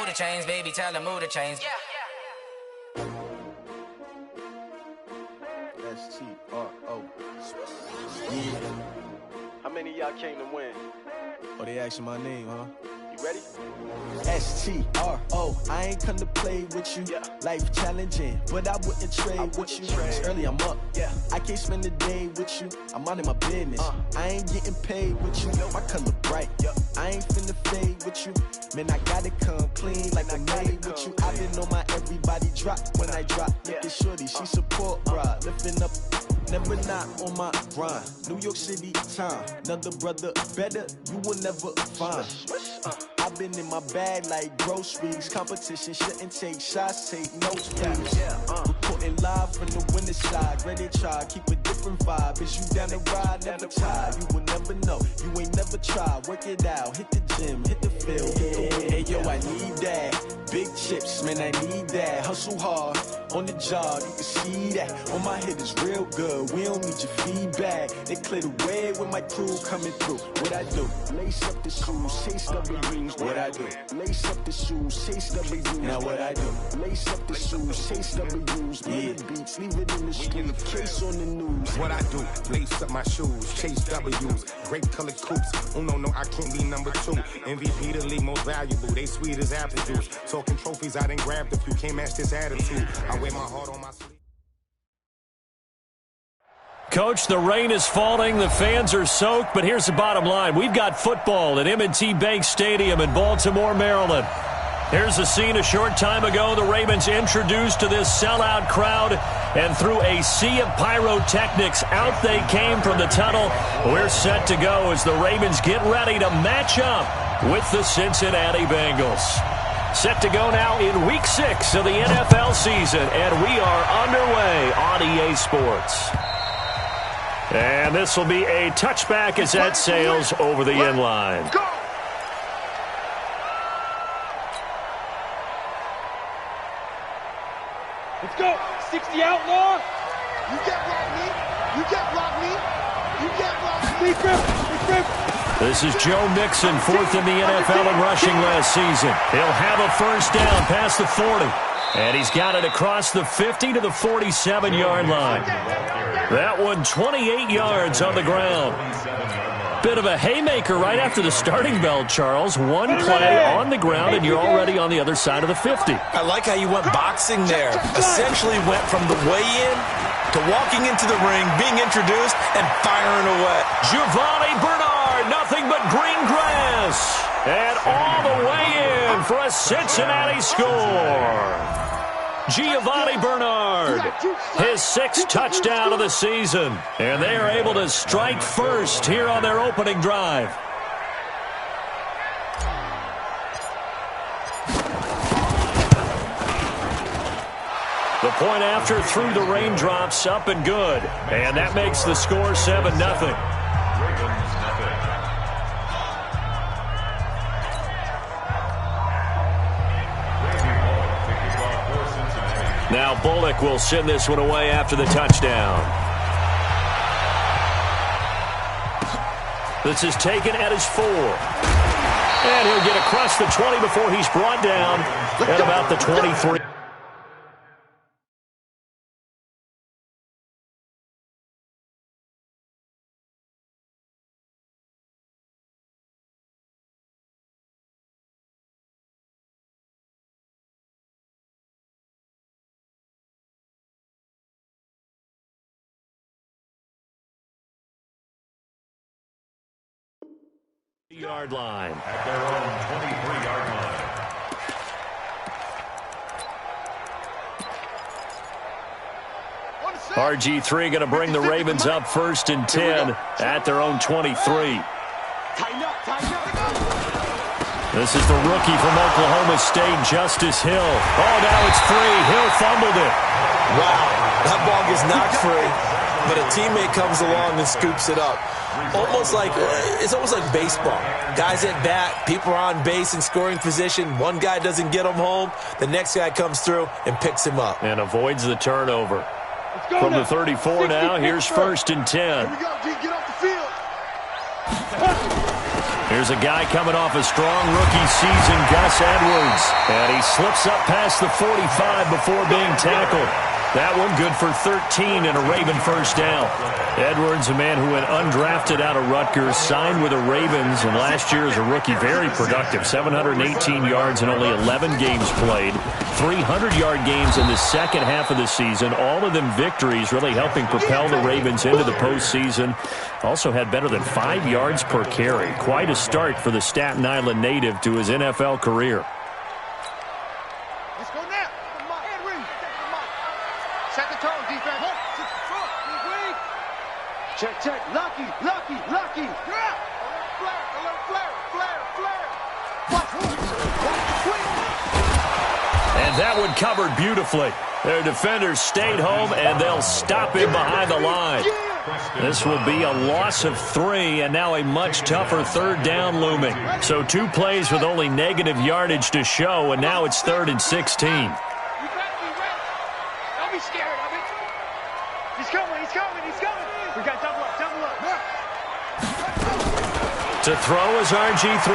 mood to change, baby, tell the mood to change. S-T-R-O. Yeah. How many of y'all came to win? Oh, they asking my name, huh? You ready? S-T-R-O. I ain't come to play with you. Yeah. Life challenging, but I wouldn't trade with you. It's early, I'm up. Yeah. I can't spend the day with you. I'm minding my business. I ain't getting paid with you. My color bright. I ain't finna fade with you. Man, I gotta come clean like I made with you. I been on my everybody drop when I drop. Look at shorty, she support, bruh. Lifting up. Never not on my grind. New York City time. Another brother better, you will never find. I've been in my bag like groceries. Competition shouldn't take shots, take notes, please. Reporting live from the winter side. Ready to try, keep a different vibe. Is you down the ride, never tired. You will never know, you ain't never tried. Work it out, hit the gym, hit the field, hit the wind. Hey yo, I need that. Big chips, man, I need that. Hustle hard, on the job, you can see that. On my head is real good, we don't need your feedback. They clear the way with my crew coming through. What I do? Lace up the shoes, chase W's. What I do? Lace up the shoes, chase W's. Now what I do? Lace up the shoes, chase W's. Yeah. Beats, leave it in the street, case on the news. What I do? Lace up my shoes, chase W's. Great colored coops. Oh no, I can't be number 2. MVP the league most valuable. They sweet as apple juice. Talking trophies, I done grabbed a few. Can't match this attitude. I wear my heart on my sleeve. Coach, the rain is falling, the fans are soaked, but here's the bottom line. We've got football at M&T Bank Stadium in Baltimore, Maryland. Here's a scene a short time ago. The Ravens introduced to this sellout crowd, and through a sea of pyrotechnics, out they came from the tunnel. We're set to go as the Ravens get ready to match up with the Cincinnati Bengals. Set to go now in Week 6 of the NFL season, and we are underway on EA Sports. And this will be a touchback as that sails over the end line. Let's go. 60 outlaw. You get block me. You get block me. You get block me. Big grip. Big grip. This is Joe Mixon, 4th in the NFL in rushing last season. He'll have a first down past the 40. And he's got it across the 50 to the 47-yard line. That one 28 yards on the ground. Bit of a haymaker right after the starting bell, Charles. One play on the ground, and you're already on the other side of the 50. I like how you went boxing there. Essentially went from the weigh-in to walking into the ring, being introduced, and firing away. Giovanni Bernard, nothing but green grass. And all the way in for a Cincinnati score. Giovanni Bernard, his 6th touchdown of the season. And they are able to strike first here on their opening drive. The point after through the raindrops, up and good. And that makes the score 7-0. Now Bullock will send this one away after the touchdown. This is taken at his 4. And he'll get across the 20 before he's brought down at about the 23. Yard line. At their own 23-yard line. RG3 going to bring the Ravens up 1st and 10 at their own 23. This is the rookie from Oklahoma State, Justice Hill. Oh, now it's free. Hill fumbled it. Wow, that ball gets knocked free, but a teammate comes along and scoops it up. It's almost like baseball. Guys at bat, people are on base in scoring position. One guy doesn't get him home. The next guy comes through and picks him up. And avoids the turnover. From the 34 now, here's 1st and 10. Here we go, G. Get off the field. Here's a guy coming off a strong rookie season, Gus Edwards. Edwards. And he slips up past the 45 before being tackled. That one good for 13 and a Raven first down. Edwards, a man who went undrafted out of Rutgers, signed with the Ravens, and last year as a rookie, very productive. 718 yards in only 11 games played. 300-yard games in the second half of the season. All of them victories, really helping propel the Ravens into the postseason. Also had better than 5 yards per carry. Quite a start for the Staten Island native to his NFL career. Let's go now. Set the tone, defense. Check, check. Lucky. And that one covered beautifully. Their defenders stayed home, and they'll stop him behind the line. This will be a loss of 3, and now a much tougher third down looming. So 2 plays with only negative yardage to show, and now it's 3rd and 16. Don't be scared of it. He's coming. We got double up. To throw is RG3.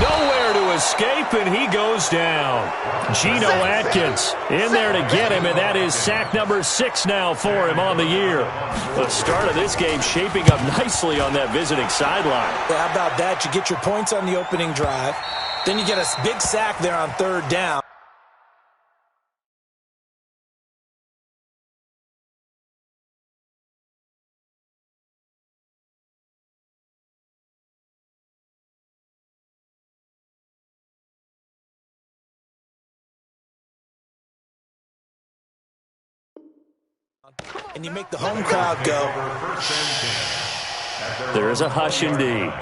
Nowhere to escape, and he goes down. Geno Atkins in there to get him, and that is sack number 6 now for him on the year. The start of this game shaping up nicely on that visiting sideline. Yeah, how about that? You get your points on the opening drive. Then you get a big sack there on 3rd down. And you make the home crowd go. There is a hush indeed.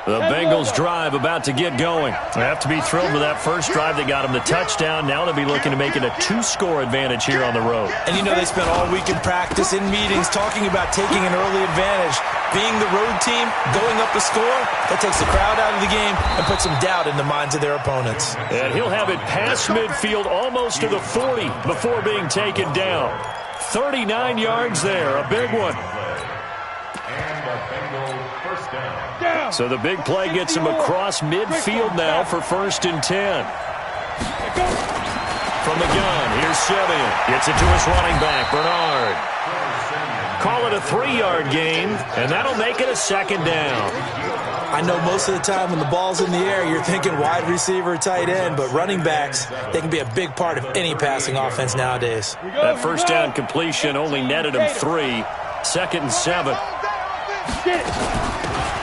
The Bengals drive about to get going. They have to be thrilled with that first drive that got them the touchdown. Now they'll be looking to make it a 2-score advantage here on the road. And you know they spent all week in practice, in meetings, talking about taking an early advantage. Being the road team, going up a score, that takes the crowd out of the game and puts some doubt in the minds of their opponents. And he'll have it past midfield almost to the 40 before being taken down. 39 yards there, a big one. So the big play gets him across midfield now for 1st and 10. From the gun, here's Simeon. Gets it to his running back, Bernard. Call it a 3-yard gain, and that'll make it a 2nd down. I know most of the time when the ball's in the air, you're thinking wide receiver, tight end, but running backs, they can be a big part of any passing offense nowadays. That first down completion only netted him 3. 2nd and 7.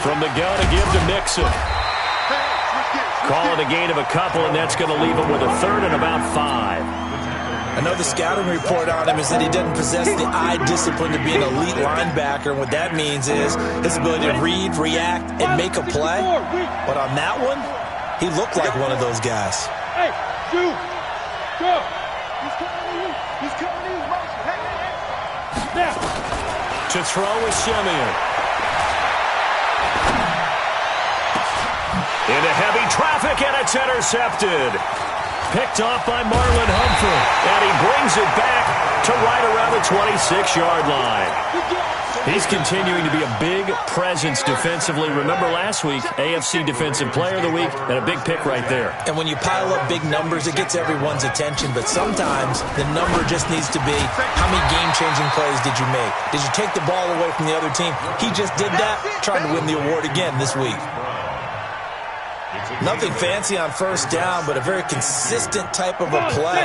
From the gun, a give to Mixon. Call it a gain of a couple, and that's going to leave him with a 3rd and about 5. I know the scouting report on him is that he doesn't possess the eye discipline to be an elite linebacker, and what that means is his ability to read, react, and make a play. But on that one, he looked like one of those guys. Hey, go. He's coming in. Now. To throw is Simeon. Into heavy traffic, and it's intercepted. Picked off by Marlon Humphrey, and he brings it back to right around the 26-yard line. He's continuing to be a big presence defensively. Remember last week, AFC Defensive Player of the Week, and a big pick right there. And when you pile up big numbers, it gets everyone's attention, but sometimes the number just needs to be how many game-changing plays did you make? Did you take the ball away from the other team? He just did that, trying to win the award again this week. Nothing fancy on 1st down, but a very consistent type of a play.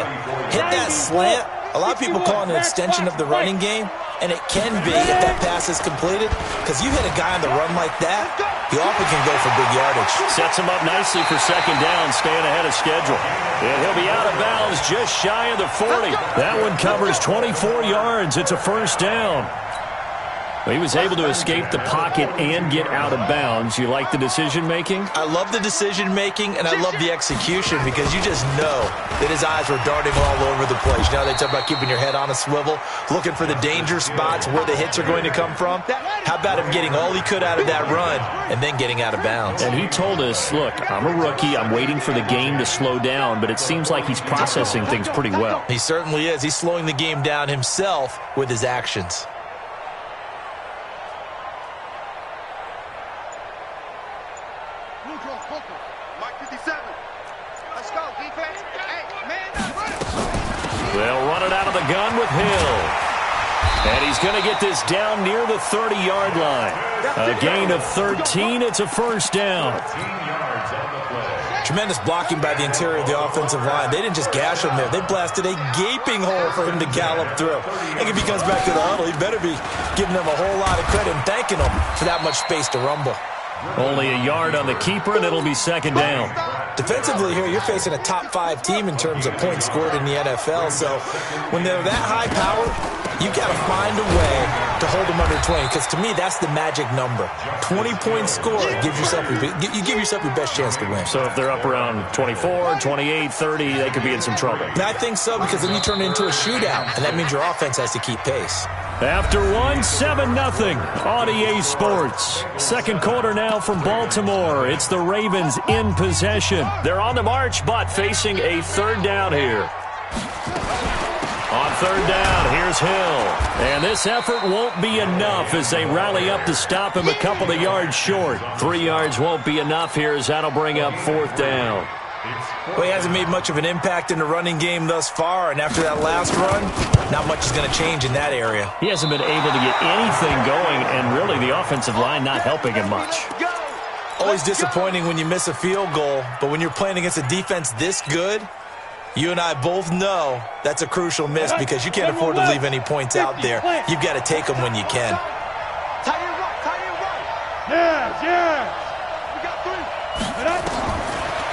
Hit that slant. A lot of people call it an extension of the running game, and it can be if that pass is completed, because you hit a guy on the run like that, he often can go for big yardage. Sets him up nicely for 2nd down, staying ahead of schedule. And he'll be out of bounds just shy of the 40. That one covers 24 yards. It's a 1st down. He was able to escape the pocket and get out of bounds. You like the decision-making? I love the decision-making, and I love the execution because you just know that his eyes were darting all over the place. You know, they talk about keeping your head on a swivel, looking for the danger spots where the hits are going to come from. How about him getting all he could out of that run and then getting out of bounds? And he told us, look, I'm a rookie. I'm waiting for the game to slow down, but it seems like he's processing things pretty well. He certainly is. He's slowing the game down himself with his actions. Mike 57. Let's go, defense. Hey, man, run it. They'll run it out of the gun with Hill. And he's going to get this down near the 30-yard line. A gain of 13. It's a first down. Tremendous blocking by the interior of the offensive line. They didn't just gash him there. They blasted a gaping hole for him to gallop through. I think if he comes back to the huddle, he better be giving them a whole lot of credit and thanking them for that much space to rumble. Only a yard on the keeper, and it'll be second down. Defensively here, you're facing a top-5 team in terms of points scored in the NFL. So when they're that high power, you've got to find a way to hold them under 20, because to me, that's the magic number. 20 points scored, you give yourself your best chance to win. So if they're up around 24, 28, 30, they could be in some trouble. And I think so, because then you turn it into a shootout, and that means your offense has to keep pace. After 7-0 on EA Sports. Second quarter now from Baltimore. It's the Ravens in possession. They're on the march, but facing a third down here. On third down, here's Hill. And this effort won't be enough as they rally up to stop him a couple of yards short. 3 yards won't be enough here as that'll bring up fourth down. Well, he hasn't made much of an impact in the running game thus far, and after that last run, not much is going to change in that area. He hasn't been able to get anything going, and really the offensive line not helping him much. Always disappointing when you miss a field goal, but when you're playing against a defense this good, you and I both know that's a crucial miss because you can't afford to leave any points out there. You've got to take them when you can. Yes. We got 3.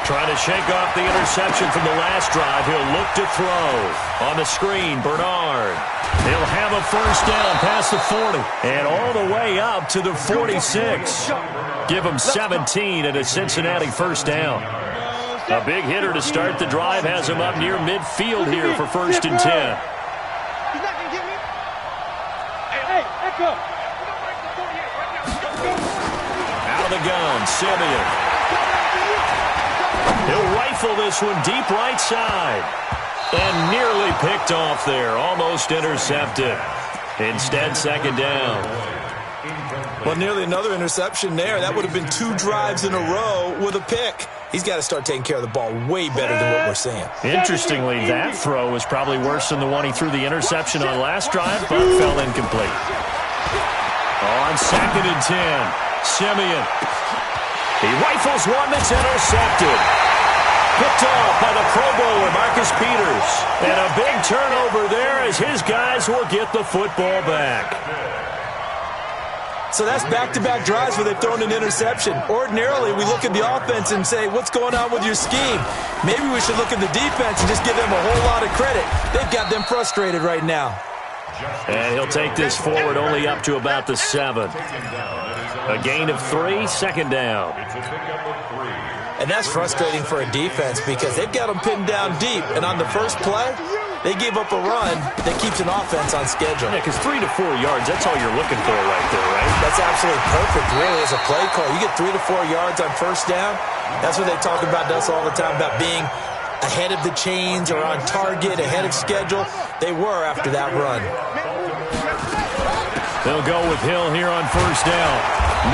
Trying to shake off the interception from the last drive. He'll look to throw. On the screen, Bernard. He'll have a first down past the 40 and all the way up to the 46. Give him 17 and a Cincinnati first down. A big hitter to start the drive has him up near midfield here for first and 10. He's not going to get me. Hey, echo. Out of the gun, Simeon. He'll rifle this one deep right side. And nearly picked off there. Almost intercepted. Instead, second down. Well, nearly another interception there. That would have been 2 drives in a row with a pick. He's got to start taking care of the ball way better than what we're seeing. Interestingly, that throw was probably worse than the one he threw the interception on last drive, but fell incomplete. On second and 10, Simeon. He rifles one that's intercepted. Picked off by the Pro Bowler, Marcus Peters. And a big turnover there as his guys will get the football back. So that's back-to-back drives where they've thrown an interception. Ordinarily, we look at the offense and say, what's going on with your scheme? Maybe we should look at the defense and just give them a whole lot of credit. They've got them frustrated right now. And he'll take this forward only up to about the 7. A gain of 3, second down. And that's frustrating for a defense because they've got them pinned down deep. And on the first play, they gave up a run that keeps an offense on schedule. Yeah, because 3 to 4 yards, that's all you're looking for right there, right? That's absolutely perfect, really, as a play call. You get 3 to 4 yards on first down. That's what they talk about to us all the time, about being ahead of the chains or on target, ahead of schedule. They were after that run. They'll go with Hill here on first down.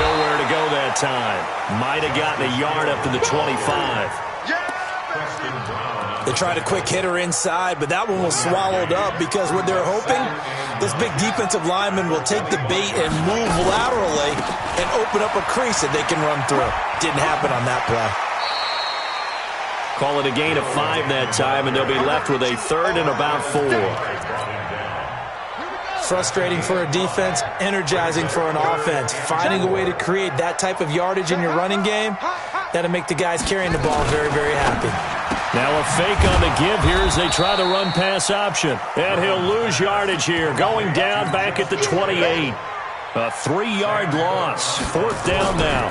Nowhere to go that time. Might have gotten a yard up to the 25. They tried a quick hitter inside, but that one was swallowed up because what they're hoping, this big defensive lineman will take the bait and move laterally and open up a crease that they can run through. Didn't happen on that play. Call it a gain of 5 that time, and they'll be left with a third and about 4. Frustrating for a defense, energizing for an offense. Finding a way to create that type of yardage in your running game, that'll make the guys carrying the ball very, very happy. Now a fake on the give here as they try the run-pass option. And he'll lose yardage here, going down back at the 28. A 3-yard loss. Fourth down now.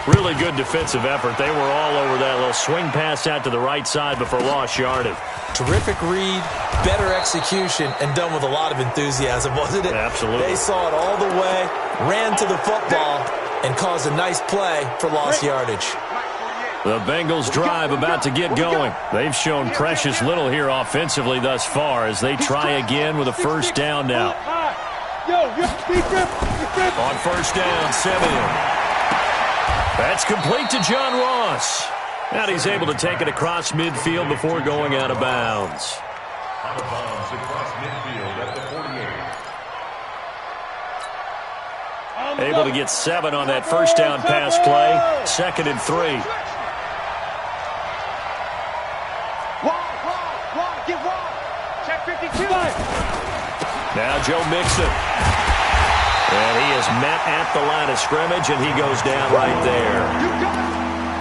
Really good defensive effort. They were all over that little swing pass out to the right side before lost yardage. Terrific read, better execution, and done with a lot of enthusiasm, wasn't it? Absolutely. They saw it all the way, ran to the football, and caused a nice play for lost yardage. The Bengals drive about to get going. They've shown precious little here offensively thus far as they try again with a first down now. On first down, Simeon. That's complete to John Ross. And he's able to take it across midfield before going out of bounds. Out of bounds across midfield at the 48. Able to get 7 on that first down pass play. 2nd and 3. Get wide. Check 52. Now Joe Mixon. And he is met at the line of scrimmage, and he goes down right there.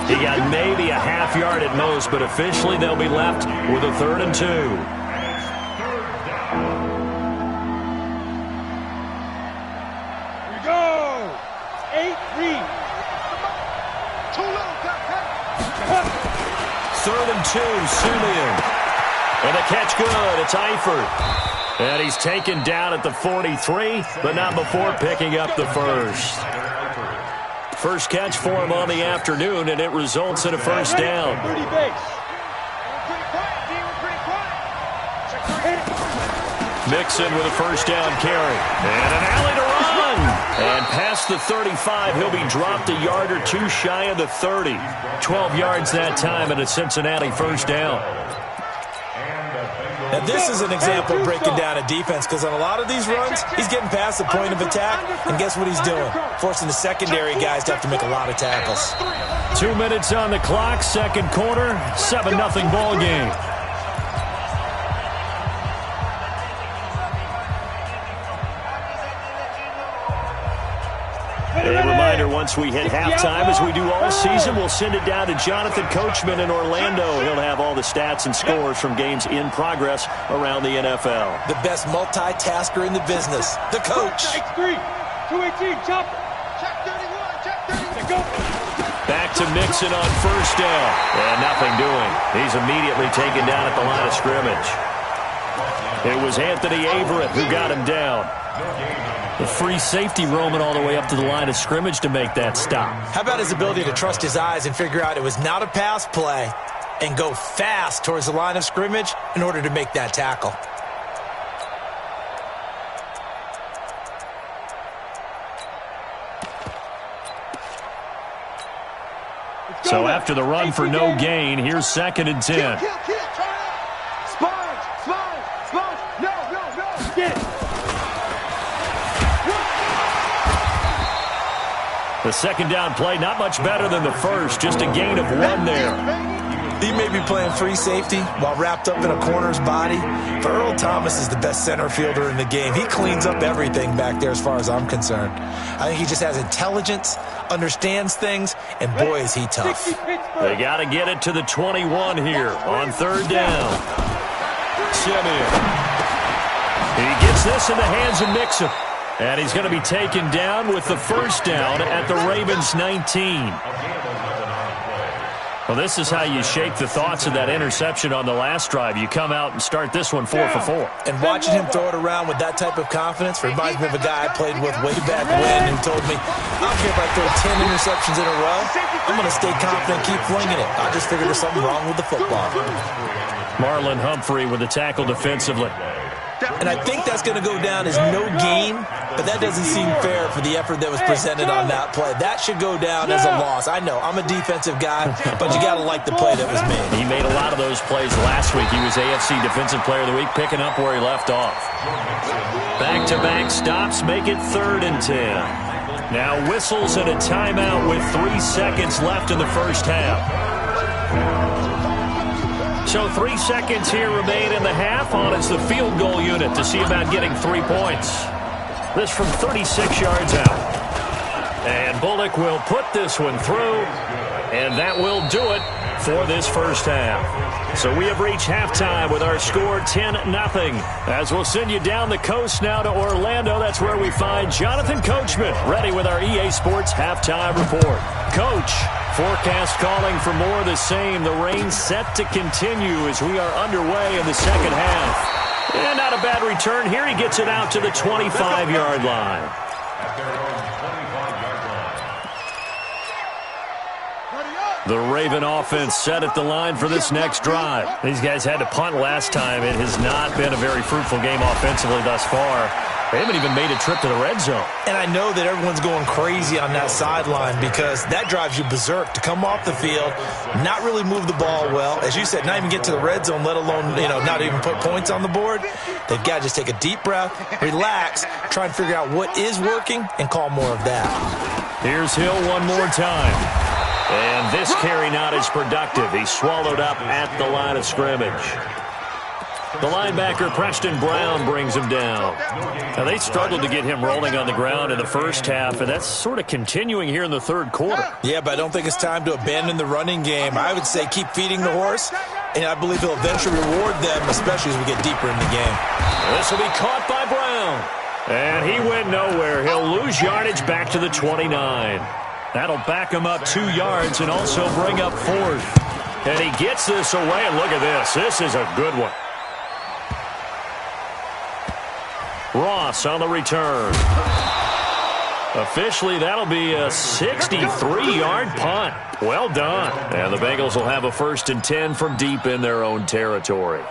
He got maybe a half yard at most, but officially they'll be left with a 3rd and 2. We go. 8-3. Too low, 3rd and 2, Simeon. And the catch good. It's Eifert. And he's taken down at the 43, but not before picking up the first. First catch for him on the afternoon, and it results in a first down. Mixon with a first down carry. And an alley to run. And past the 35, he'll be dropped a yard or 2 shy of the 30. 12 yards that time, and a Cincinnati first down. Now, this is an example of breaking down a defense, because on a lot of these runs, he's getting past the point of attack, and guess what he's doing? Forcing the secondary guys to have to make a lot of tackles. 2 minutes on the clock, 2nd quarter, 7-0 ball game. A reminder, once we hit halftime, as we do all season, we'll send it down to Jonathan Coachman in Orlando. He'll have all the stats and scores from games in progress around the NFL. The best multitasker in the business, the coach. X3, 218, chopper. Check 31, check 31. Back to Mixon on first down. And nothing doing. He's immediately taken down at the line of scrimmage. It was Anthony Averett who got him down. The free safety roaming all the way up to the line of scrimmage to make that stop. How about his ability to trust his eyes and figure out it was not a pass play and go fast towards the line of scrimmage in order to make that tackle? So after the run for no gain, here's 2nd and 10. Sponge. No. Get it. The 2nd down play, not much better than the first, just a gain of 1 there. He may be playing free safety while wrapped up in a corner's body, but Earl Thomas is the best center fielder in the game. He cleans up everything back there as far as I'm concerned. I think he just has intelligence, understands things, and boy, is he tough. They got to get it to the 21 here on 3rd down. Simeon. He gets this in the hands of Mixon. And he's going to be taken down with the first down at the Ravens 19. Well, this is how you shake the thoughts of that interception on the last drive. You come out and start this one 4 for 4. And watching him throw it around with that type of confidence reminds me of a guy I played with way back when who told me, I don't care if I throw 10 interceptions in a row, I'm going to stay confident, keep flinging it. I just figured there's something wrong with the football. Marlon Humphrey with the tackle defensively. And I think that's going to go down as no gain, but that doesn't seem fair for the effort that was presented on that play. That should go down as a loss. I know, I'm a defensive guy, but you got to like the play that was made. He made a lot of those plays last week. He was AFC Defensive Player of the Week, picking up where he left off. Back-to-back stops make it 3rd and 10. Now whistles and a timeout with 3 seconds left in the first half. So 3 seconds here remain in the half. On is the field goal unit to see about getting 3 points. This from 36 yards out. And Bullock will put this one through. And that will do it for this first half. So we have reached halftime with our score 10-0. As we'll send you down the coast now to Orlando. That's where we find Jonathan Coachman ready with our EA Sports halftime report. Coach, forecast calling for more of the same. The rain set to continue as we are underway in the second half. And not a bad return here. He gets it out to the 25-yard line. The Raven offense set at the line for this next drive. These guys had to punt last time. It has not been a very fruitful game offensively thus far. They haven't even made a trip to the red zone. And I know that everyone's going crazy on that sideline because that drives you berserk to come off the field, not really move the ball well. As you said, not even get to the red zone, let alone, not even put points on the board. They've got to just take a deep breath, relax, try and figure out what is working, and call more of that. Here's Hill one more time. And this carry not as productive. He's swallowed up at the line of scrimmage. The linebacker, Preston Brown, brings him down. Now, they struggled to get him rolling on the ground in the first half, and that's sort of continuing here in the third quarter. Yeah, but I don't think it's time to abandon the running game. I would say keep feeding the horse, and I believe he'll eventually reward them, especially as we get deeper in the game. This will be caught by Brown. And he went nowhere. He'll lose yardage back to the 29. That'll back him up 2 yards and also bring up 4th. And he gets this away, and look at this. This is a good one. Ross on the return. Officially, that'll be a 63-yard punt. Well done. And the Bengals will have a 1st and 10 from deep in their own territory.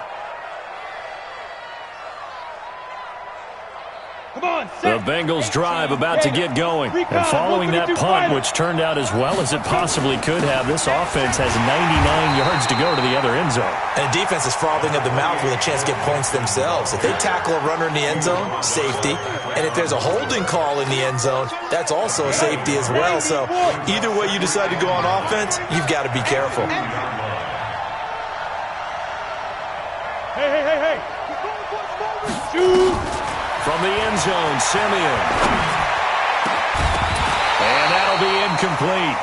The Bengals drive about to get going. And following that punt, which turned out as well as it possibly could have, this offense has 99 yards to go to the other end zone. And the defense is frothing at the mouth with a chance to get points themselves. If they tackle a runner in the end zone, safety. And if there's a holding call in the end zone, that's also a safety as well. So either way you decide to go on offense, you've got to be careful. Hey. Shoot. From the end zone, Simeon. And that'll be incomplete.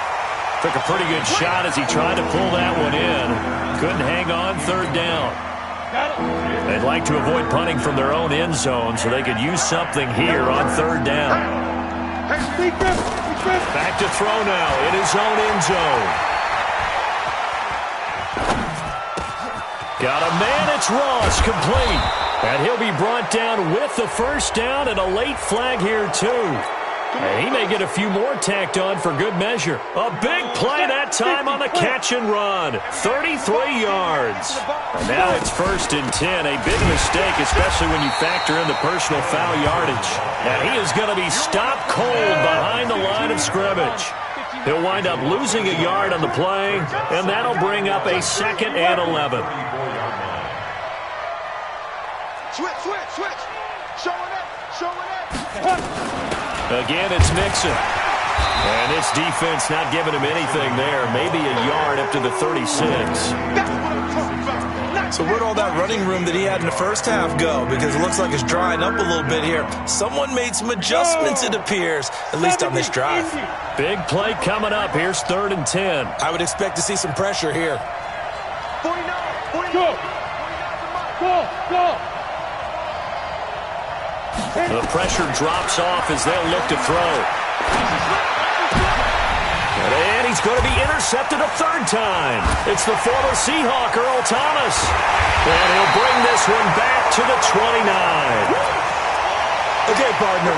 Took a pretty good shot as he tried to pull that one in. Couldn't hang on 3rd down. They'd like to avoid punting from their own end zone so they could use something here on 3rd down. Back to throw now in his own end zone. Got a man, it's Ross, complete. And he'll be brought down with the 1st down and a late flag here, too. And he may get a few more tacked on for good measure. A big play that time on the catch and run. 33 yards. And now it's 1st and 10. A big mistake, especially when you factor in the personal foul yardage. And he is going to be stopped cold behind the line of scrimmage. He'll wind up losing a yard on the play, and that'll bring up a 2nd and 11. Switch. Showing up. Again, it's Mixon. And this defense not giving him anything there. Maybe a yard up to the 36. So where'd all that running room that he had in the first half go? Because it looks like it's drying up a little bit here. Someone made some adjustments, it appears, at least on this drive. Big play coming up. Here's 3rd and 10. I would expect to see some pressure here. 49. Go. The pressure drops off as they'll look to throw. And he's going to be intercepted a 3rd time. It's the former Seahawk, Earl Thomas. And he'll bring this one back to the 29. Okay, partner,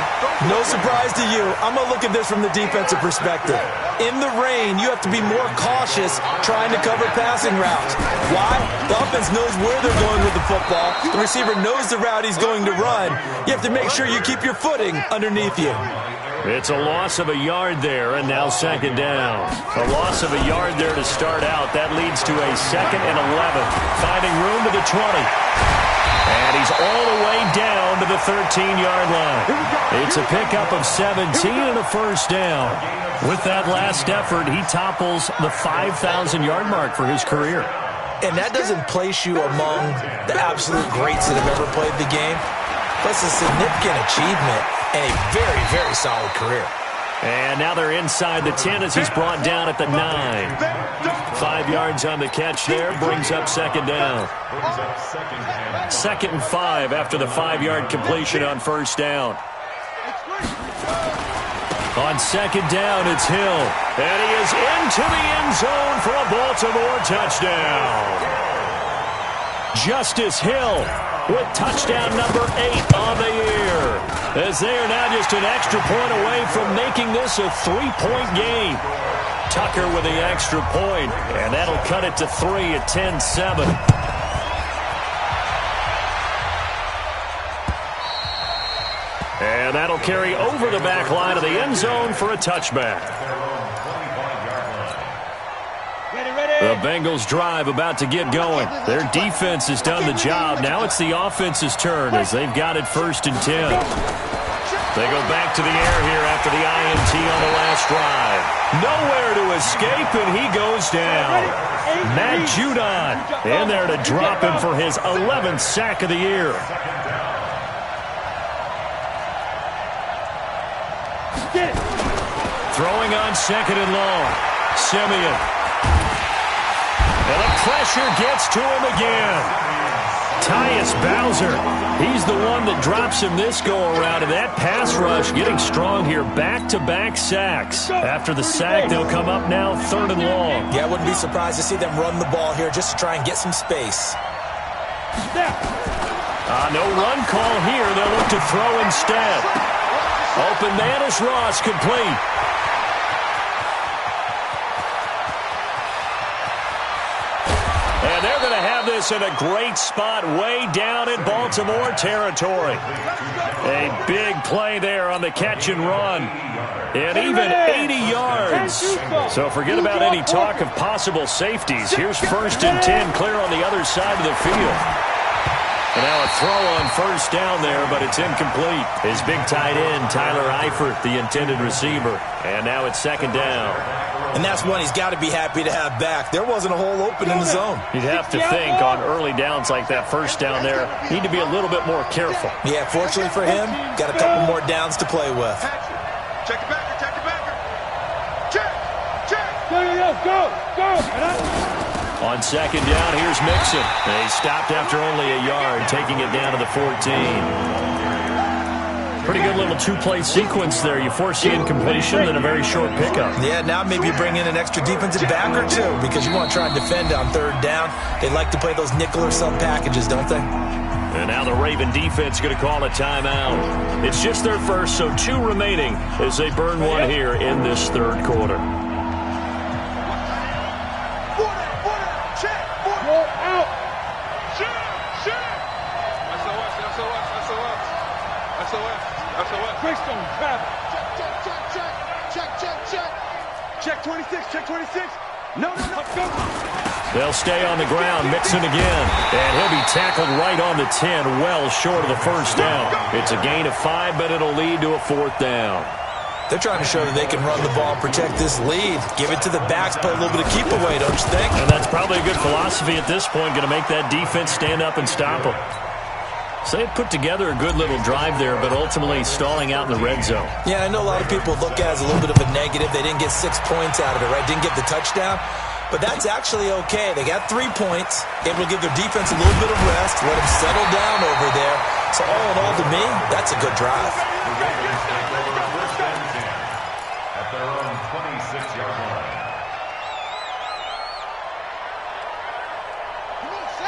no surprise to you. I'm going to look at this from the defensive perspective. In the rain, you have to be more cautious trying to cover passing routes. Why? The offense knows where they're going with the football. The receiver knows the route he's going to run. You have to make sure you keep your footing underneath you. It's a loss of a yard there, and now 2nd down. A loss of a yard there to start out. That leads to a 2nd and 11. Finding room to the 20. And he's all the way down to the 13-yard line. It's a pickup of 17 and a 1st down. With that last effort, he topples the 5,000-yard mark for his career. And that doesn't place you among the absolute greats that have ever played the game. That's a significant achievement and a very, very solid career. And now they're inside the 10 as he's brought down at the 9. 5 yards on the catch there, brings up 2nd down. 2nd and 5 after the 5-yard completion on 1st down. On 2nd down, it's Hill. And he is into the end zone for a Baltimore touchdown. Justice Hill with touchdown number 8 on the year. As they are now just an extra point away from making this a 3-point game. Tucker with the extra point, and that'll cut it to 3 at 10-7. And that'll carry over the back line of the end zone for a touchback. The Bengals drive about to get going. Their defense has done the job. Now it's the offense's turn as they've got it 1st and 10. They go back to the air here after the INT on the last drive. Nowhere to escape, and he goes down. Matt Judon in there to drop him for his 11th sack of the year. Throwing on 2nd and long. Simeon. And the pressure gets to him again. Tyus Bowser, he's the one that drops him this go-around, and that pass rush getting strong here. Back-to-back sacks. After the sack, they'll come up now 3rd and long. Yeah, I wouldn't be surprised to see them run the ball here just to try and get some space. No run call here. They'll look to throw instead. Open man is Ross, complete. And they're going to have this in a great spot way down in Baltimore territory. A big play there on the catch and run. And even 80 yards. So forget about any talk of possible safeties. Here's 1st and 10 clear on the other side of the field. And now a throw on 1st down there, but it's incomplete. His big tight end, Tyler Eifert, the intended receiver. And now it's 2nd down. And that's one he's got to be happy to have back. There wasn't a hole open in the zone. You'd have to think on early downs like that 1st down there, need to be a little bit more careful. Yeah, fortunately for him, got a couple more downs to play with. Check it backer, check it backer. Check, check. Go. On 2nd down, here's Mixon. They stopped after only a yard, taking it down to the 14. Pretty good little 2-play sequence there. You force the incompletion, then a very short pickup. Yeah, now maybe you bring in an extra defensive back or two because you want to try and defend on 3rd down. They like to play those nickel or sub packages, don't they? And now the Raven defense going to call a timeout. It's just their first, so 2 remaining as they burn one here in this 3rd quarter. Check 26, check 26. No, let's go. They'll stay on the ground, Mixon again, and he'll be tackled right on the 10, well short of the 1st down. It's a gain of 5, but it'll lead to a 4th down. They're trying to show that they can run the ball and protect this lead. Give it to the backs, play a little bit of keep away, don't you think? And that's probably a good philosophy at this point, going to make that defense stand up and stop them. So they put together a good little drive there, but ultimately stalling out in the red zone. Yeah, I know a lot of people look at it as a little bit of a negative. They didn't get 6 points out of it, right? Didn't get the touchdown. But that's actually okay. They got 3 points, able to give their defense a little bit of rest, let them settle down over there. So all in all, to me, that's a good drive. At their own 26-yard line.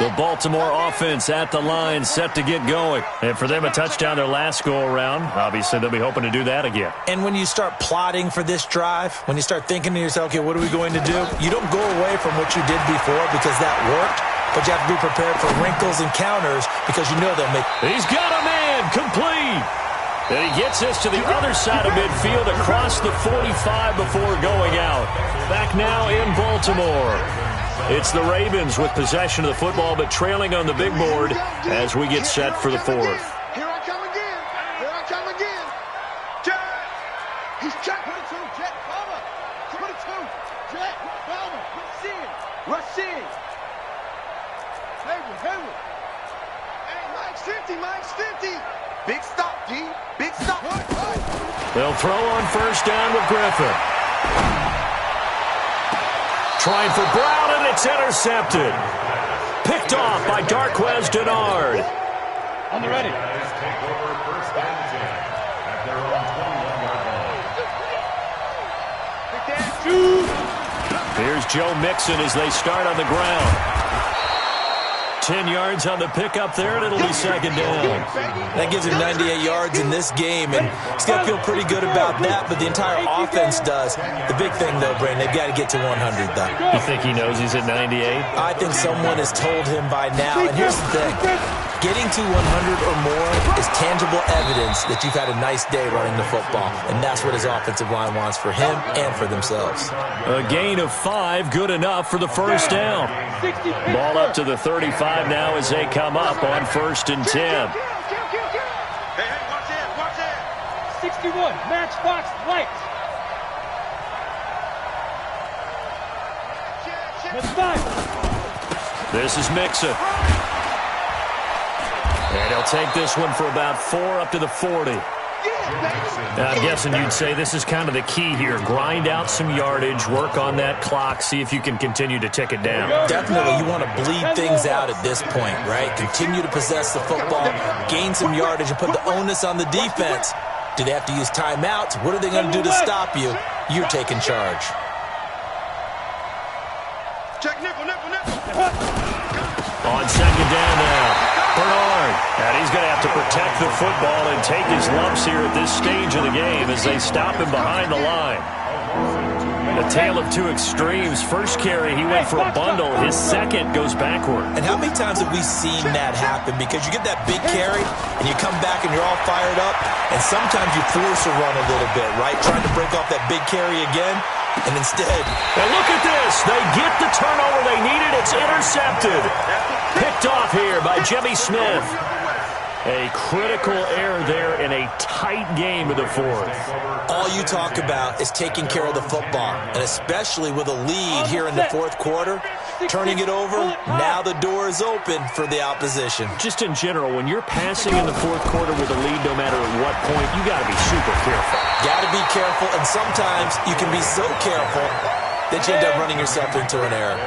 The Baltimore offense at the line, set to get going. And for them, a touchdown their last go-around. Obviously, they'll be hoping to do that again. And when you start plotting for this drive, when you start thinking to yourself, okay, what are we going to do? You don't go away from what you did before because that worked, but you have to be prepared for wrinkles and counters because you know they'll make... He's got a man, complete. And he gets this to the other side of midfield across the 45 before going out. Back now in Baltimore. It's the Ravens with possession of the football, but trailing on the big board as we get set for the 4th. Here I come again. Here I come again. Jet. He's check. 22. Jet. Palmer. 22. Jet. Palmer. Rush in. Rush in. Hayward. Hey, Mike's 50. Mike's 50. Big stop, D. Big stop. They'll throw on 1st down with Griffin. Trying for Brown, and it's intercepted. Picked off by Darquez Denard. On the ready. Take over 1st and 10 at their own 21-yard line. Here's Joe Mixon as they start on the ground. 10 yards on the pickup there, and it'll be 2nd down. That gives him 98 yards in this game, and he's going to feel pretty good about that, but the entire offense does. The big thing, though, Brandon, they've got to get to 100, though. You think he knows he's at 98? I think someone has told him by now, and here's the thing. Getting to 100 or more is tangible evidence that you've had a nice day running the football, and that's what his offensive line wants for him and for themselves. A gain of 5, good enough for the first down. Ball up to the 35 now as they come up on 1st and 10. Hey, watch it. 61, matchbox light. That's 5. This is Mixon. And he'll take this one for about 4 up to the 40. I'm guessing you'd say this is kind of the key here. Grind out some yardage, work on that clock, see if you can continue to tick it down. Definitely, you want to bleed things out at this point, right? Continue to possess the football, gain some yardage, and put the onus on the defense. Do they have to use timeouts? What are they going to do to stop you? You're taking charge. Check nickel. On 2nd down now. Bernard, and he's going to have to protect the football and take his lumps here at this stage of the game as they stop him behind the line. A tale of two extremes. First carry, he went for a bundle. His second goes backward. And how many times have we seen that happen? Because you get that big carry, and you come back and you're all fired up, and sometimes you force a run a little bit, right? Trying to break off that big carry again, and instead... And look at this. They get the turnover they needed. It's intercepted. Picked off here by Jimmy Smith. A critical error there in a tight game of the 4th. All you talk about is taking care of the football, and especially with a lead here in the 4th quarter, turning it over, now the door is open for the opposition. Just in general, when you're passing in the 4th quarter with a lead, no matter at what point, you got to be super careful. Got to be careful, and sometimes you can be so careful that you end up running yourself into an error.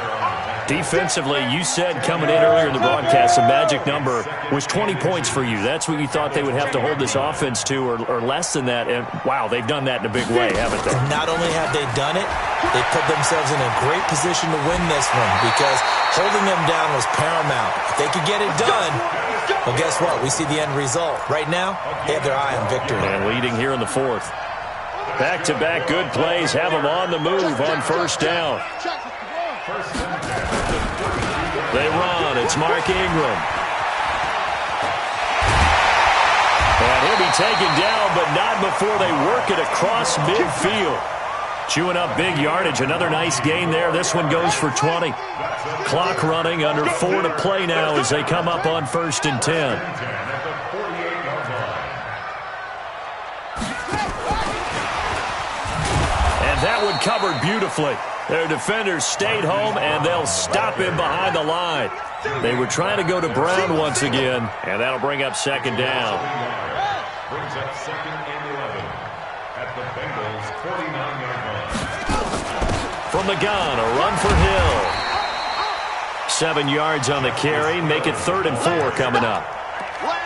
Defensively, you said coming in earlier in the broadcast, the magic number was 20 points for you. That's what you thought they would have to hold this offense to, or less than that. And, wow, they've done that in a big way, haven't they? And not only have they done it, they put themselves in a great position to win this one because holding them down was paramount. If they could get it done, well, guess what? We see the end result. Right now, they have their eye on victory. And leading here in the 4th. Back-to-back good plays have them on the move on 1st down. They run. It's Mark Ingram. And he'll be taken down, but not before they work it across midfield. Chewing up big yardage. Another nice gain there. This one goes for 20. Clock running, under 4 to play now as they come up on 1st and 10. And that one covered beautifully. Their defenders stayed home, and they'll stop him behind the line. They were trying to go to Brown once again, and that'll bring up 2nd down. Brings up 2nd and 11 at the Bengals' 49-yard line. From the gun, a run for Hill. 7 yards on the carry, make it 3rd and 4 coming up.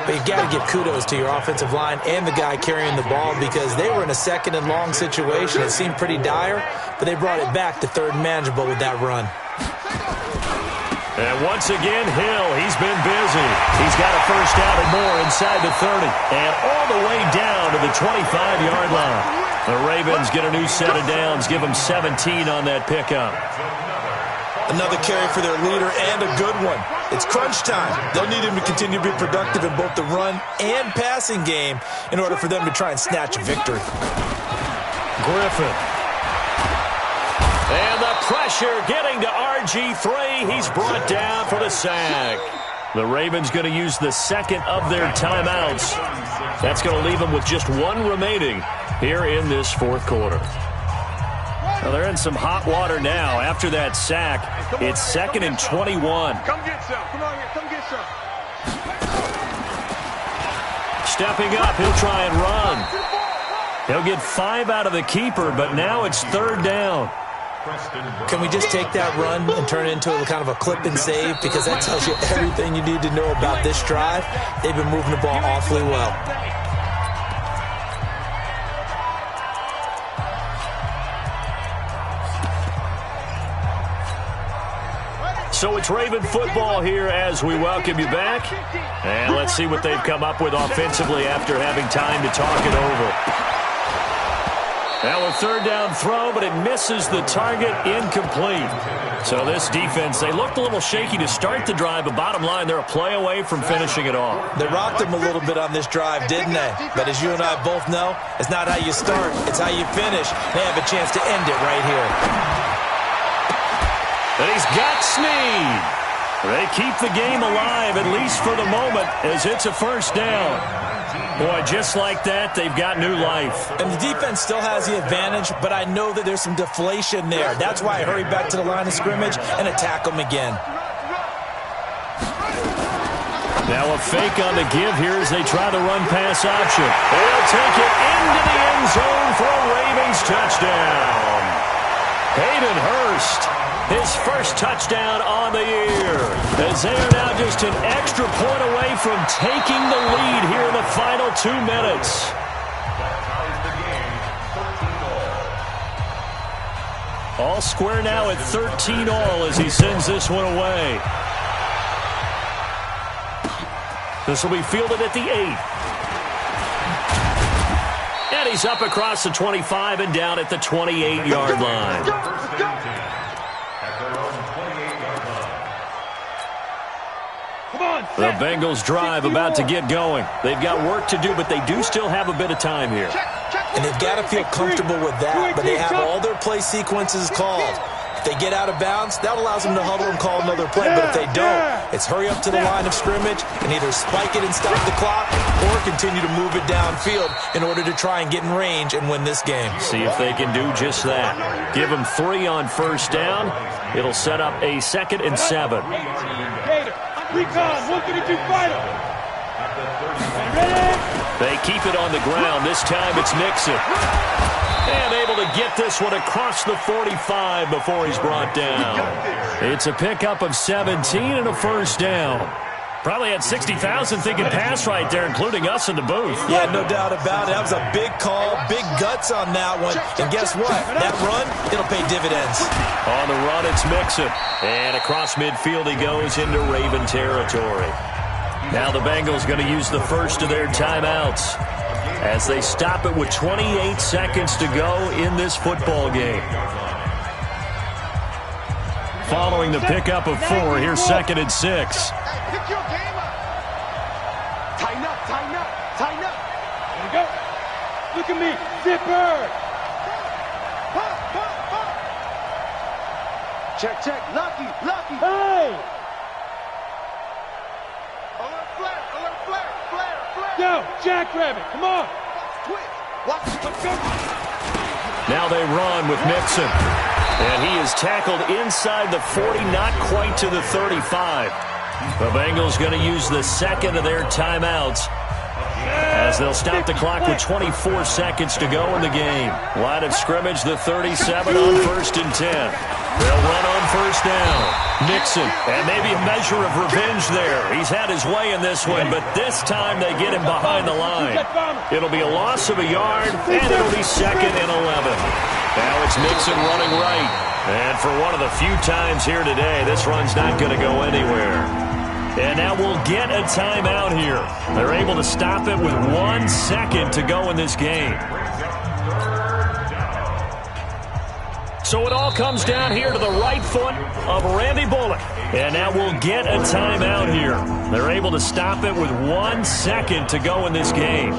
But you've got to give kudos to your offensive line and the guy carrying the ball because they were in a 2nd and long situation. It seemed pretty dire, but they brought it back to 3rd and manageable with that run. And once again, Hill, he's been busy. He's got a first down and more inside the 30 and all the way down to the 25-yard line. The Ravens get a new set of downs, give them 17 on that pickup. Another carry for their leader and a good one. It's crunch time. They'll need him to continue to be productive in both the run and passing game in order for them to try and snatch a victory. Griffin. And the pressure getting to RG3. He's brought down for the sack. The Ravens going to use the 2nd of their timeouts. That's going to leave them with just 1 remaining here in this 4th quarter. Well, they're in some hot water now. After that sack, it's 2nd and 21. Come get some. Come on here. Come get some. Stepping up, he'll try and run. He'll get 5 out of the keeper, but now it's 3rd down. Can we just take that run and turn it into a kind of a clip and save? Because that tells you everything you need to know about this drive. They've been moving the ball awfully well. So it's Raven football here as we welcome you back. And let's see what they've come up with offensively after having time to talk it over. Now a third down throw, but it misses the target, incomplete. So this defense, they looked a little shaky to start the drive, but bottom line, they're a play away from finishing it off. They rocked them a little bit on this drive, didn't they? But as you and I both know, it's not how you start, it's how you finish. They have a chance to end it right here. And he's got Snead. They keep the game alive, at least for the moment, as it's a first down. Boy, just like that, they've got new life. And the defense still has the advantage, but I know that there's some deflation there. That's why I hurry back to the line of scrimmage and attack them again. Now a fake on the give here as they try the run-pass option. They'll take it into the end zone for a Ravens touchdown. Hayden Hurst, his first touchdown on the year, as they are now just an extra point away from taking the lead here in the final 2 minutes. All square now at 13 all as he sends this one away. This will be fielded at the 8. And he's up across the 25 and down at the 28-yard line. The Bengals drive about to get going. They've got work to do, but they do still have a bit of time here. And they've got to feel comfortable with that, but they have all their play sequences called. If they get out of bounds, that allows them to huddle and call another play. But if they don't, it's hurry up to the line of scrimmage and either spike it and stop the clock or continue to move it downfield in order to try and get in range and win this game. See if they can do just that. Give them 3 on first down. It'll set up a 2nd and 7. Recon, 132 final. Ready? They keep it on the ground. This time it's Nixon. And able to get this one across the 45 before he's brought down. It's a pickup of 17 and a first down. Probably had 60,000 thinking pass right there, including us in the booth. Yeah, no doubt about it. That was a big call, big guts on that one. And guess what? That run, it'll pay dividends. On the run, it's Mixon. And across midfield he goes into Raven territory. Now the Bengals going to use the first of their timeouts as they stop it with 28 seconds to go in this football game. Following the pickup of 4, here's 2nd and 6. Pick your game up. Tighten up, tighten up, tighten up. There we go. Look at me, zipper. Check, check, lucky, lucky. Hey. Alert flare, alert flare, flare, flare. Go, jackrabbit, come on. Twitch, watch it, let's go. Now they run with Mixon. And he is tackled inside the 40, not quite to the 35. The Bengals going to use the 2nd of their timeouts as they'll stop the clock with 24 seconds to go in the game. Line of scrimmage, the 37 on 1st and 10. They'll run on first down. Nixon, and maybe a measure of revenge there. He's had his way in this one, but this time they get him behind the line. It'll be a loss of a yard, and it'll be 2nd and 11. Now it's Nixon running right. And for one of the few times here today, this run's not going to go anywhere. And now we'll get a timeout here. They're able to stop it with 1 second to go in this game. So it all comes down here to the right foot of Randy Bullock. And now we'll get a timeout here. They're able to stop it with 1 second to go in this game.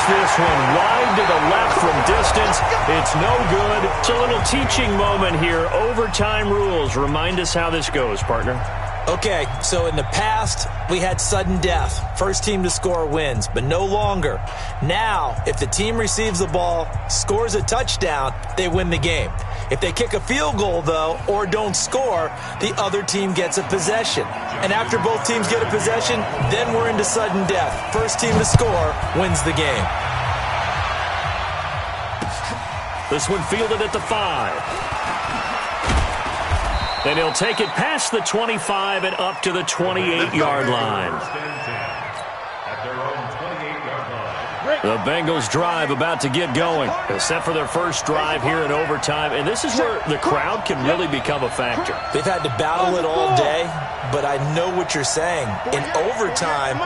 This one wide to the left from distance. It's no good. It's a little teaching moment here. Overtime rules. Remind us how this goes, partner. Okay, so in the past, we had sudden death. First team to score wins, but no longer. Now, if the team receives the ball, scores a touchdown, they win the game. If they kick a field goal, though, or don't score, the other team gets a possession. And after both teams get a possession, then we're into sudden death. First team to score wins the game. This one fielded at the 5. And he'll take it past the 25 and up to the 28-yard line. The Bengals drive about to get going. Except for their first drive here in overtime. And this is where the crowd can really become a factor. They've had to battle it all day, but I know what you're saying. In overtime,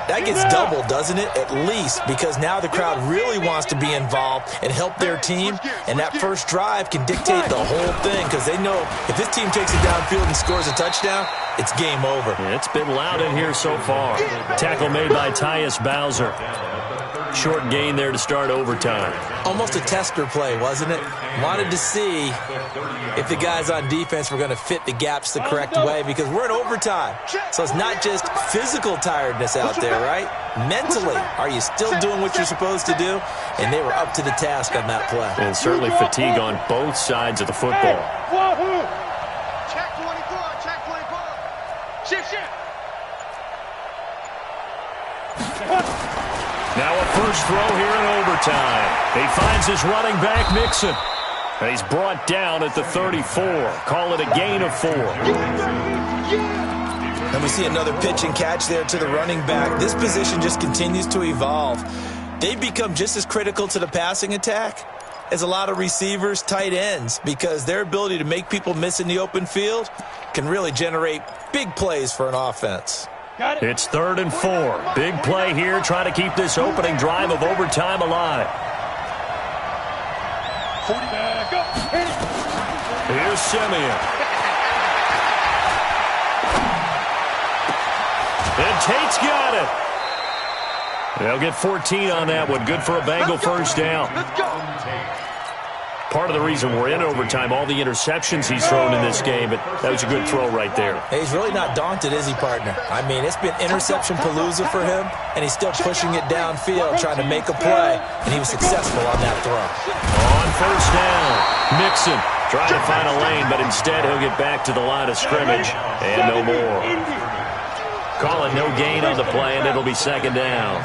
that gets doubled, doesn't it? At least, because now the crowd really wants to be involved and help their team, and that first drive can dictate the whole thing because they know if this team takes it downfield and scores a touchdown, it's game over. Yeah, it's been loud in here so far. Tackle made by Tyus Bowser. Short gain there to start overtime. Almost a tester play, wasn't it? Wanted to see if the guys on defense were going to fit the gaps the correct way because we're in overtime. So it's not just physical tiredness out there, right? Mentally, are you still doing what you're supposed to do? And they were up to the task on that play. And certainly fatigue on both sides of the football. Check 24, check 24. Shift, shift. Now a first throw here in overtime. He finds his running back, Mixon. And he's brought down at the 34. Call it a gain of 4. And we see another pitch and catch there to the running back. This position just continues to evolve. They've become just as critical to the passing attack as a lot of receivers, tight ends, because their ability to make people miss in the open field can really generate big plays for an offense. It's 3rd and 4. Big play here, trying to keep this opening drive of overtime alive. Here's Simeon. And Tate's got it. They'll get 14 on that one. Good for a Bengal first down. Part of the reason we're in overtime, all the interceptions he's thrown in this game, but that was a good throw right there. Hey, he's really not daunted, is he, partner? I mean, it's been interception palooza for him, and he's still pushing it downfield, trying to make a play, and he was successful on that throw. On first down, Mixon trying to find a lane, but instead he'll get back to the line of scrimmage, and no more. Call it no gain on the play, and it'll be 2nd down.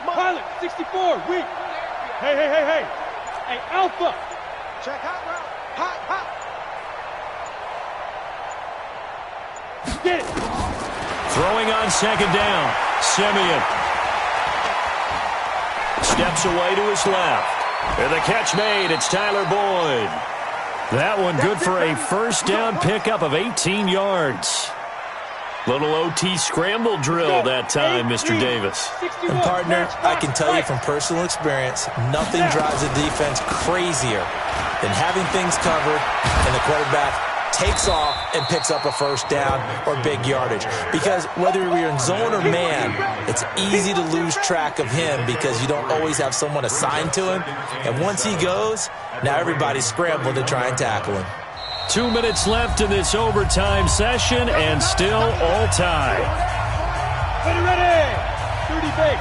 Pilot, 64, weak. Hey. Hey, Alpha. Check hot route. Hot. Get it. Throwing on 2nd down, Simeon. Steps away to his left. And the catch made, it's Tyler Boyd. That one good for a first down pickup of 18 yards. Little OT scramble drill that time, Mr. Davis. And partner, I can tell you from personal experience, nothing drives a defense crazier than having things covered and the quarterback takes off and picks up a first down or big yardage. Because whether you're in zone or man, it's easy to lose track of him because you don't always have someone assigned to him. And once he goes, now everybody's scrambling to try and tackle him. 2 minutes left in this overtime session, and still all tied. Ready. 30 base.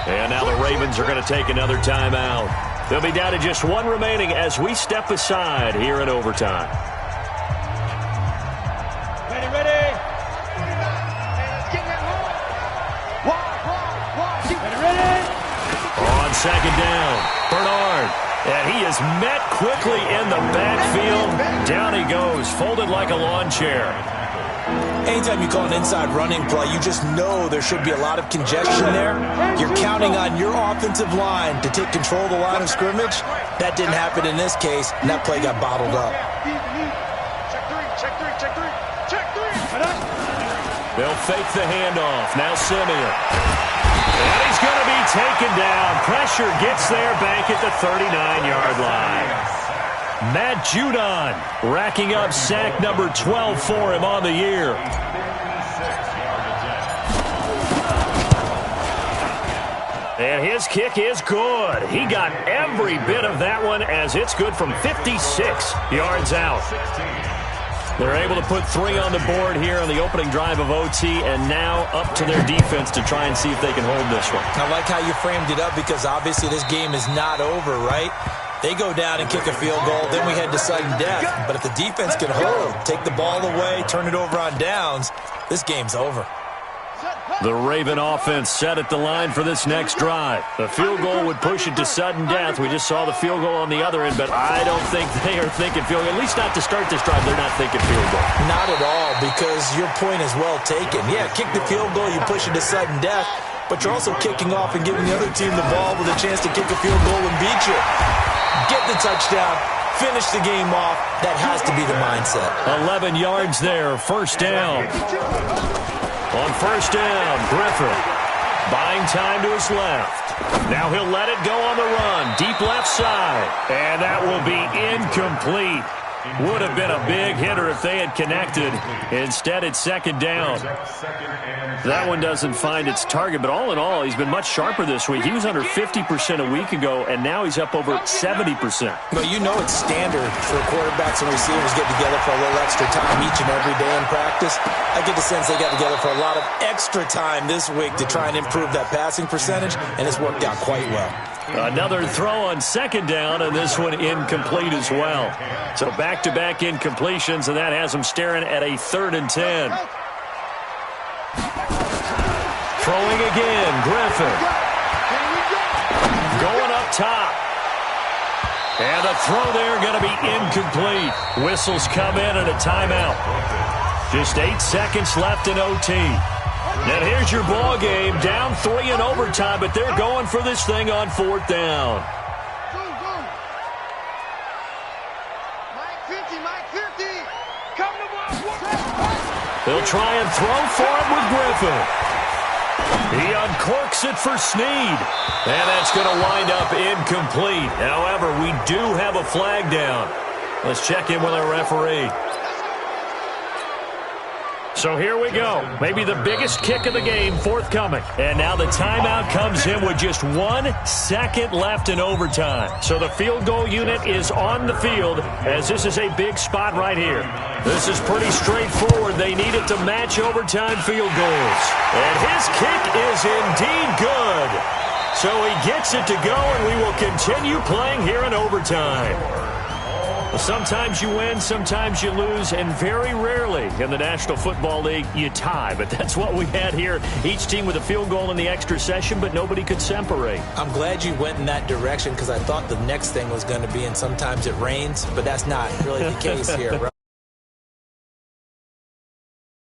And now the Ravens are going to take another timeout. They'll be down to just 1 remaining as we step aside here in overtime. Ready. Ready. On 2nd down, Bernard. And he is met quickly in the backfield. Down he goes, folded like a lawn chair. Anytime you call an inside running play, you just know there should be a lot of congestion there. You're counting on your offensive line to take control of the line of scrimmage. That didn't happen in this case, and that play got bottled up. Check three. They'll fake the handoff. Now Simeon. And he's going to be taken down. Pressure gets there back at the 39-yard line. Matt Judon racking up sack number 12 for him on the year. And his kick is good. He got every bit of that one as it's good from 56 yards out. They're able to put 3 on the board here on the opening drive of OT, and now up to their defense to try and see if they can hold this one. I like how you framed it up because obviously this game is not over, right? They go down and kick a field goal, then we head to sudden death. But if the defense can hold, take the ball away, turn it over on downs, this game's over. Set, The Raven offense set at the line for this next drive. The field goal would push it to sudden death. We just saw the field goal on the other end, but I don't think they are thinking field goal. At least not to start this drive. They're not thinking field goal. Not at all, because your point is well taken. Yeah, kick the field goal, you push it to sudden death, but you're also kicking off and giving the other team the ball with a chance to kick a field goal and beat you. Get the touchdown, finish the game off. That has to be the mindset. 11 yards there, first down. On first down, Griffin buying time to his left. Now he'll let it go on the run, deep left side. And that will be incomplete. Would have been a big hitter if they had connected. Instead, it's second down. That one doesn't find its target, but all in all, he's been much sharper this week. He was under 50% a week ago, and now he's up over 70%. Well, you know it's standard for quarterbacks and receivers get together for a little extra time each and every day in practice. I get the sense they got together for a lot of extra time this week to try and improve that passing percentage, and it's worked out quite well. Another throw on second down, and this one incomplete as well. So back-to-back incompletions, and that has them staring at a 3rd and 10. Throwing again, Griffin. Going up top. And the throw there going to be incomplete. Whistles come in and a timeout. Just 8 seconds left in OT. And here's your ball game, down 3 in overtime, but they're going for this thing on 4th down. They'll try and throw for it with Griffin. He uncorks it for Snead. And that's going to wind up incomplete. However, we do have a flag down. Let's check in with our referee. So here we go. Maybe the biggest kick of the game forthcoming. And now the timeout comes in with just 1 second left in overtime. So the field goal unit is on the field as this is a big spot right here. This is pretty straightforward. They need it to match overtime field goals. And his kick is indeed good. So he gets it to go, and we will continue playing here in overtime. Sometimes you win, sometimes you lose, and very rarely in the National Football League you tie. But that's what we had here. Each team with a field goal in the extra session, but nobody could separate. I'm glad you went in that direction because I thought the next thing was going to be, and sometimes it rains, but that's not really the case here.